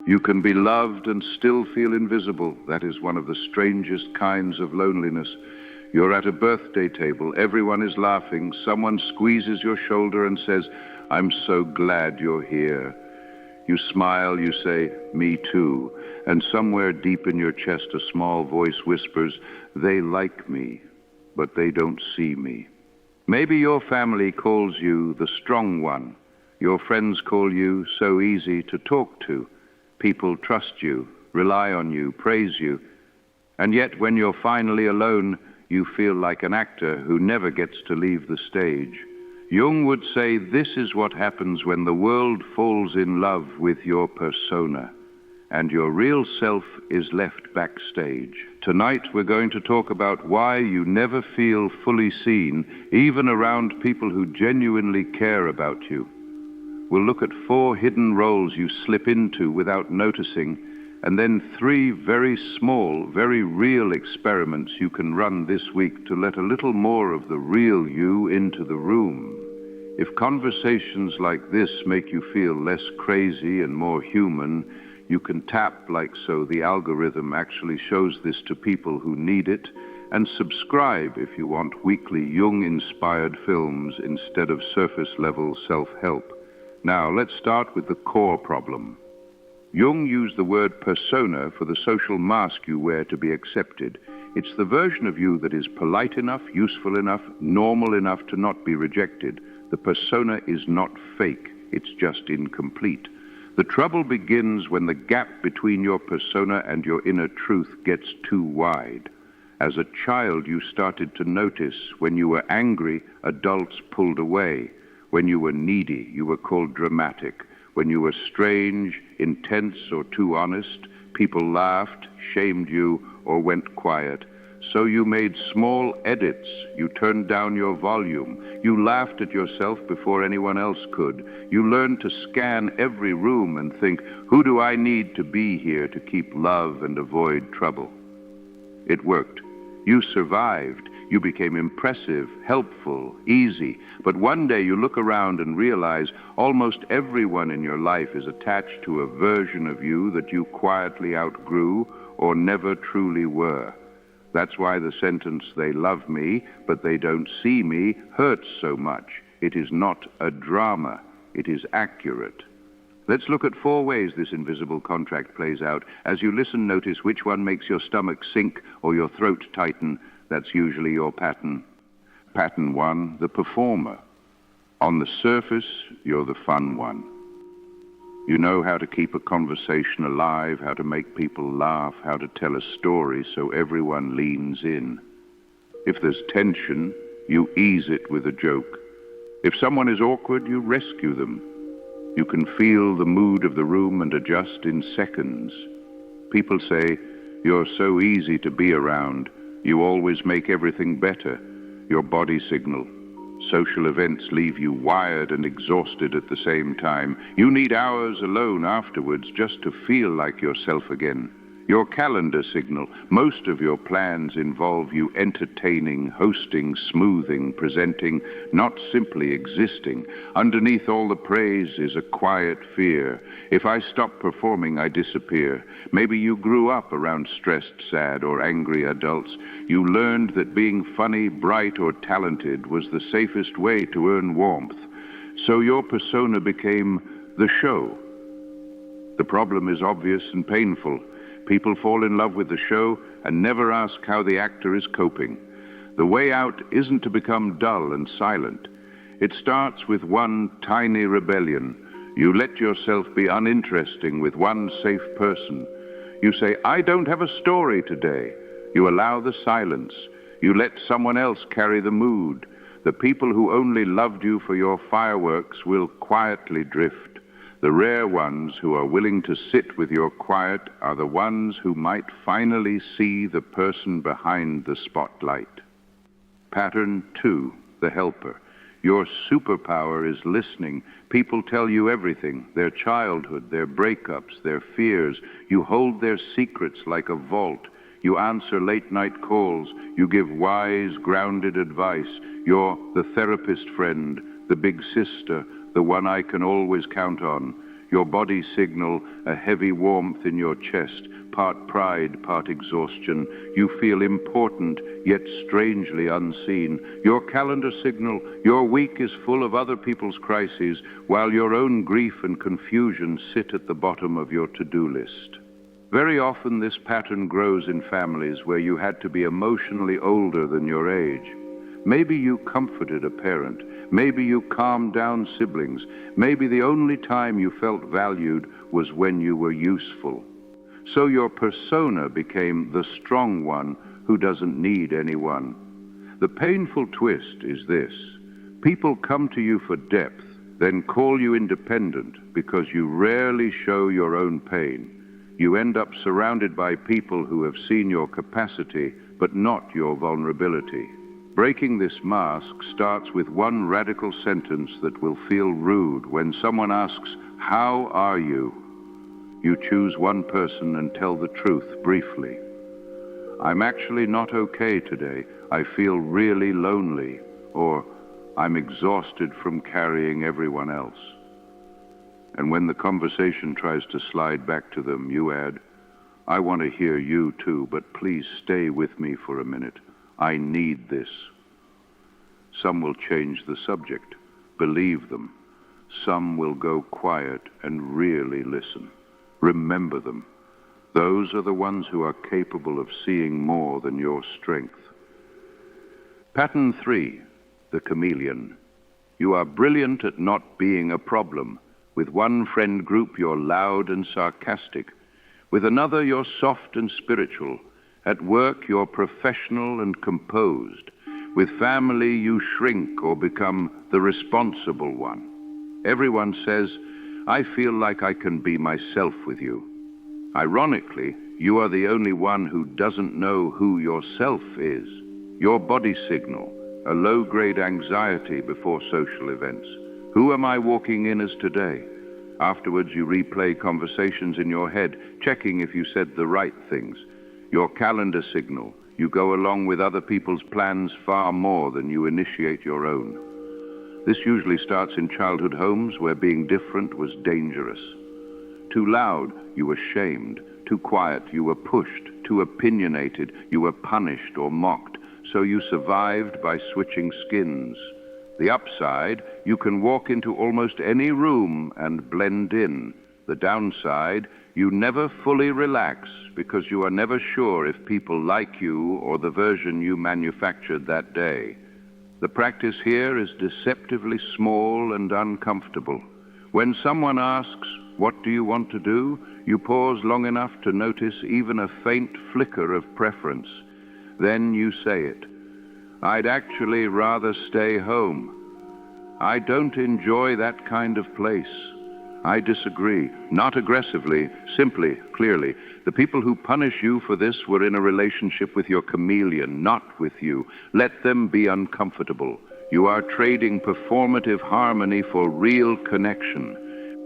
You can be loved and still feel invisible. That is one of the strangest kinds of loneliness. You're at a birthday table, everyone is laughing, someone squeezes your shoulder and says, "I'm so glad you're here." You smile, you say, "Me too," and somewhere deep in your chest a small voice whispers, "They like me, but they don't see me." Maybe your family calls you the strong one. Your friends call you so easy to talk to. People trust you, rely on you, praise you. And yet when you're finally alone, you feel like an actor who never gets to leave the stage. Jung would say this is what happens when the world falls in love with your persona and your real self is left backstage. Tonight we're going to talk about why you never feel fully seen, even around people who genuinely care about you. We'll look at 4 hidden roles you slip into without noticing, and then 3 very small, very real experiments you can run this week to let a little more of the real you into the room. If conversations like this make you feel less crazy and more human, you can tap like so. The algorithm actually shows this to people who need it, and subscribe if you want weekly Jung-inspired films instead of surface-level self-help. Now, let's start with the core problem. Jung used the word persona for the social mask you wear to be accepted. It's the version of you that is polite enough, useful enough, normal enough to not be rejected. The persona is not fake, it's just incomplete. The trouble begins when the gap between your persona and your inner truth gets too wide. As a child, you started to notice when you were angry, adults pulled away. When you were needy, you were called dramatic. When you were strange, intense, or too honest, people laughed, shamed you, or went quiet. So you made small edits. You turned down your volume. You laughed at yourself before anyone else could. You learned to scan every room and think, who do I need to be here to keep love and avoid trouble? It worked. You survived. You became impressive, helpful, easy. But one day you look around and realize almost everyone in your life is attached to a version of you that you quietly outgrew or never truly were. That's why the sentence, "They love me, but they don't see me," hurts so much. It is not a drama. It is accurate. Let's look at 4 ways this invisible contract plays out. As you listen, notice which one makes your stomach sink or your throat tighten. That's usually your pattern. Pattern 1, the performer. On the surface, you're the fun one. You know how to keep a conversation alive, how to make people laugh, how to tell a story so everyone leans in. If there's tension, you ease it with a joke. If someone is awkward, you rescue them. You can feel the mood of the room and adjust in seconds. People say, "You're so easy to be around. You always make everything better." Your body signal. Social events leave you wired and exhausted at the same time. You need hours alone afterwards just to feel like yourself again. Your calendar signal. Most of your plans involve you entertaining, hosting, smoothing, presenting, not simply existing. Underneath all the praise is a quiet fear. If I stop performing, I disappear. Maybe you grew up around stressed, sad, or angry adults. You learned that being funny, bright, or talented was the safest way to earn warmth. So your persona became the show. The problem is obvious and painful. People fall in love with the show and never ask how the actor is coping. The way out isn't to become dull and silent. It starts with one tiny rebellion. You let yourself be uninteresting with one safe person. You say, "I don't have a story today." You allow the silence. You let someone else carry the mood. The people who only loved you for your fireworks will quietly drift. The rare ones who are willing to sit with your quiet are the ones who might finally see the person behind the spotlight. Pattern 2, the helper. Your superpower is listening. People tell you everything, their childhood, their breakups, their fears. You hold their secrets like a vault. You answer late-night calls. You give wise, grounded advice. You're the therapist friend, the big sister, the one I can always count on. Your body signal a heavy warmth in your chest, part pride, part exhaustion. You feel important, yet strangely unseen. Your calendar signal, your week is full of other people's crises, while your own grief and confusion sit at the bottom of your to-do list. Very often this pattern grows in families where you had to be emotionally older than your age. Maybe you comforted a parent. Maybe you calmed down siblings. Maybe the only time you felt valued was when you were useful. So your persona became the strong one who doesn't need anyone. The painful twist is this. People come to you for depth, then call you independent because you rarely show your own pain. You end up surrounded by people who have seen your capacity, but not your vulnerability. Breaking this mask starts with one radical sentence that will feel rude. When someone asks, "How are you?" you choose one person and tell the truth briefly. "I'm actually not okay today. I feel really lonely," or "I'm exhausted from carrying everyone else." And when the conversation tries to slide back to them, you add, "I want to hear you too, but please stay with me for a minute. I need this." Some will change the subject, believe them. Some will go quiet and really listen. Remember them. Those are the ones who are capable of seeing more than your strength. Pattern 3, the chameleon. You are brilliant at not being a problem. With one friend group, you're loud and sarcastic. With another, you're soft and spiritual. At work, you're professional and composed. With family, you shrink or become the responsible one. Everyone says, "I feel like I can be myself with you." Ironically, you are the only one who doesn't know who yourself is. Your body signal, a low-grade anxiety before social events. Who am I walking in as today? Afterwards, you replay conversations in your head, checking if you said the right things. Your calendar signal, you go along with other people's plans far more than you initiate your own. This usually starts in childhood homes where being different was dangerous. Too loud, you were shamed. Too quiet, you were pushed. Too opinionated, you were punished or mocked. So you survived by switching skins. The upside, you can walk into almost any room and blend in. The downside, you never fully relax because you are never sure if people like you or the version you manufactured that day. The practice here is deceptively small and uncomfortable. When someone asks, "What do you want to do?" you pause long enough to notice even a faint flicker of preference. Then you say it. "I'd actually rather stay home. I don't enjoy that kind of place. I disagree." Not aggressively, simply, clearly. The people who punish you for this were in a relationship with your chameleon, not with you. Let them be uncomfortable. You are trading performative harmony for real connection.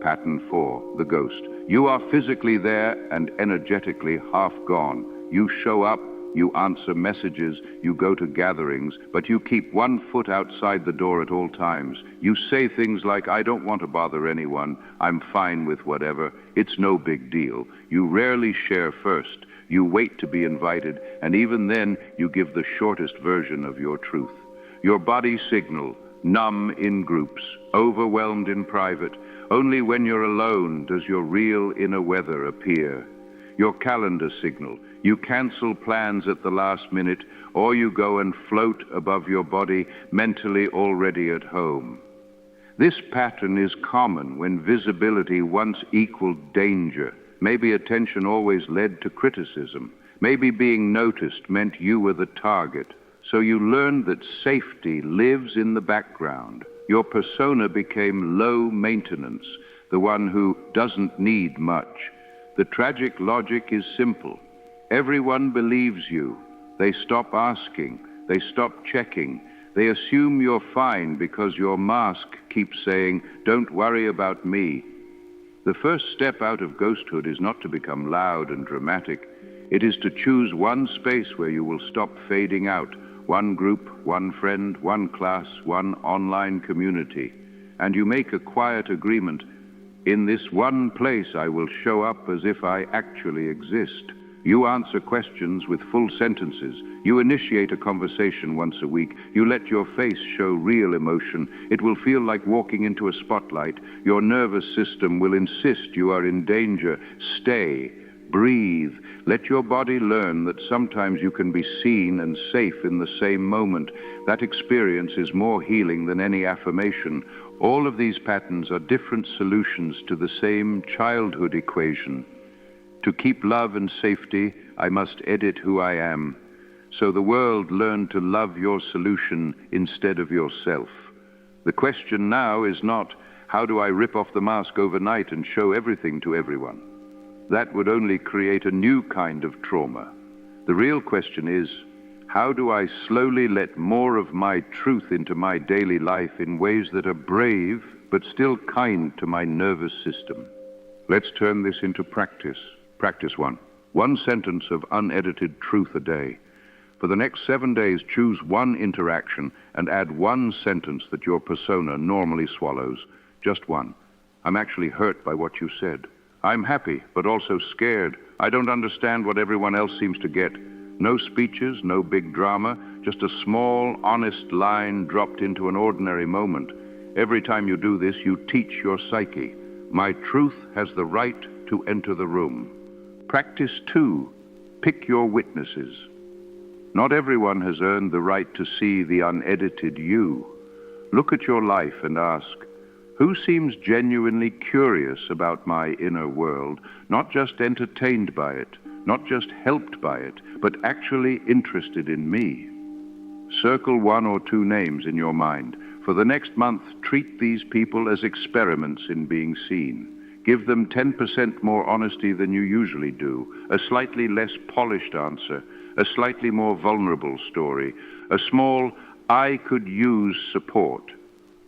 Pattern 4, the ghost. You are physically there and energetically half gone. You show up, you answer messages, you go to gatherings, but you keep one foot outside the door at all times. You say things like, "I don't want to bother anyone. I'm fine with whatever. It's no big deal." You rarely share first. You wait to be invited, and even then, you give the shortest version of your truth. Your body signal, numb in groups, overwhelmed in private. Only when you're alone does your real inner weather appear. Your calendar signal, you cancel plans at the last minute, or you go and float above your body, mentally already at home. This pattern is common when visibility once equaled danger. Maybe attention always led to criticism. Maybe being noticed meant you were the target. So you learned that safety lives in the background. Your persona became low maintenance, the one who doesn't need much. The tragic logic is simple. Everyone believes you. They stop asking. They stop checking. They assume you're fine because your mask keeps saying, "Don't worry about me." The first step out of ghosthood is not to become loud and dramatic. It is to choose one space where you will stop fading out. One group, one friend, one class, one online community. And you make a quiet agreement. In this one place I will show up as if I actually exist. You answer questions with full sentences. You initiate a conversation once a week. You let your face show real emotion. It will feel like walking into a spotlight. Your nervous system will insist you are in danger. Stay. Breathe. Let your body learn that sometimes you can be seen and safe in the same moment. That experience is more healing than any affirmation. All of these patterns are different solutions to the same childhood equation. To keep love and safety, I must edit who I am. So the world learned to love your solution instead of yourself. The question now is not, how do I rip off the mask overnight and show everything to everyone? That would only create a new kind of trauma. The real question is, how do I slowly let more of my truth into my daily life in ways that are brave, but still kind to my nervous system? Let's turn this into practice. Practice 1. One sentence of unedited truth a day. For the next 7 days, choose one interaction and add one sentence that your persona normally swallows. Just one. I'm actually hurt by what you said. I'm happy, but also scared. I don't understand what everyone else seems to get. No speeches, no big drama, just a small, honest line dropped into an ordinary moment. Every time you do this, you teach your psyche. My truth has the right to enter the room. Practice 2. Pick your witnesses. Not everyone has earned the right to see the unedited you. Look at your life and ask, who seems genuinely curious about my inner world, not just entertained by it, not just helped by it, but actually interested in me? Circle 1 or 2 names in your mind. For the next month, treat these people as experiments in being seen. Give them 10% more honesty than you usually do, a slightly less polished answer, a slightly more vulnerable story, a small, I could use support.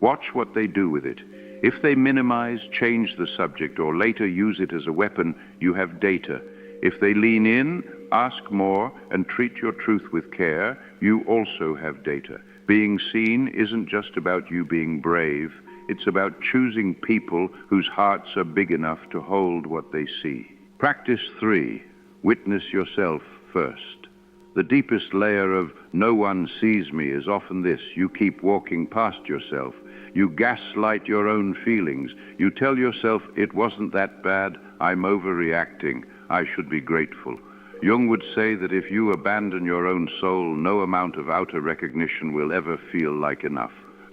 Watch what they do with it. If they minimize, change the subject, or later use it as a weapon, you have data. If they lean in, ask more, and treat your truth with care, you also have data. Being seen isn't just about you being brave. It's about choosing people whose hearts are big enough to hold what they see. Practice 3. Witness yourself first. The deepest layer of no one sees me is often this: you keep walking past yourself. You gaslight your own feelings. You tell yourself, it wasn't that bad, I'm overreacting, I should be grateful. Jung would say that if you abandon your own soul, no amount of outer recognition will ever feel like enough.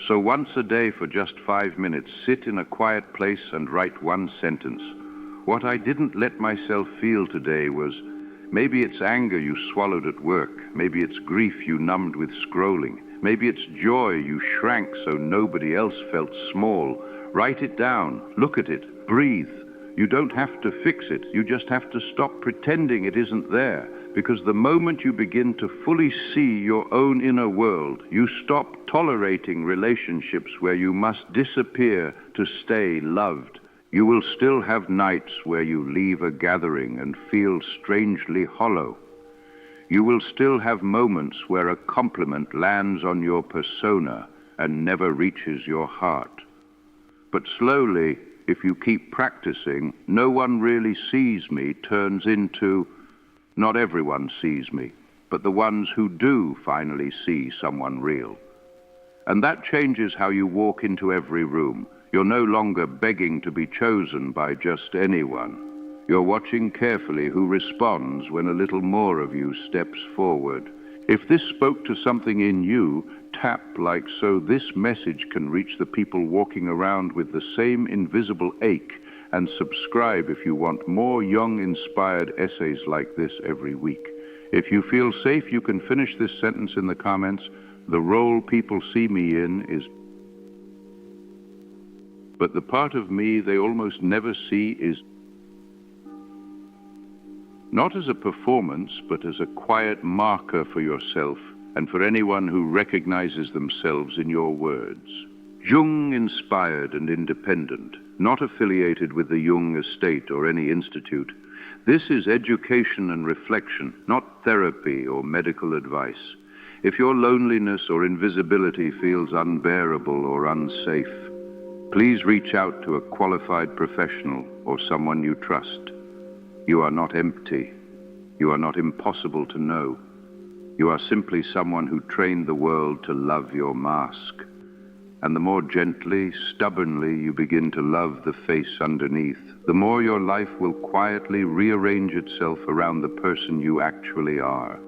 So once a day for just 5 minutes, sit in a quiet place and write one sentence. What I didn't let myself feel today was, maybe it's anger you swallowed at work. Maybe it's grief you numbed with scrolling. Maybe it's joy you shrank so nobody else felt small. Write it down, look at it, breathe. You don't have to fix it. You just have to stop pretending it isn't there. Because the moment you begin to fully see your own inner world, you stop tolerating relationships where you must disappear to stay loved. You will still have nights where you leave a gathering and feel strangely hollow. You will still have moments where a compliment lands on your persona and never reaches your heart. But slowly, if you keep practicing, no one really sees me turns into, not everyone sees me, but the ones who do finally see someone real. And that changes how you walk into every room. You're no longer begging to be chosen by just anyone. You're watching carefully who responds when a little more of you steps forward. If this spoke to something in you, tap like so this message can reach the people walking around with the same invisible ache, and subscribe if you want more Jung-inspired essays like this every week. If you feel safe, you can finish this sentence in the comments. The role people see me in is, but the part of me they almost never see is not as a performance, but as a quiet marker for yourself and for anyone who recognizes themselves in your words. Jung-inspired and independent, not affiliated with the Jung estate or any institute. This is education and reflection, not therapy or medical advice. If your loneliness or invisibility feels unbearable or unsafe, Please reach out to a qualified professional or someone you trust. You are not empty. You are not impossible to know. You are simply someone who trained the world to love your mask. And the more gently, stubbornly you begin to love the face underneath, the more your life will quietly rearrange itself around the person you actually are.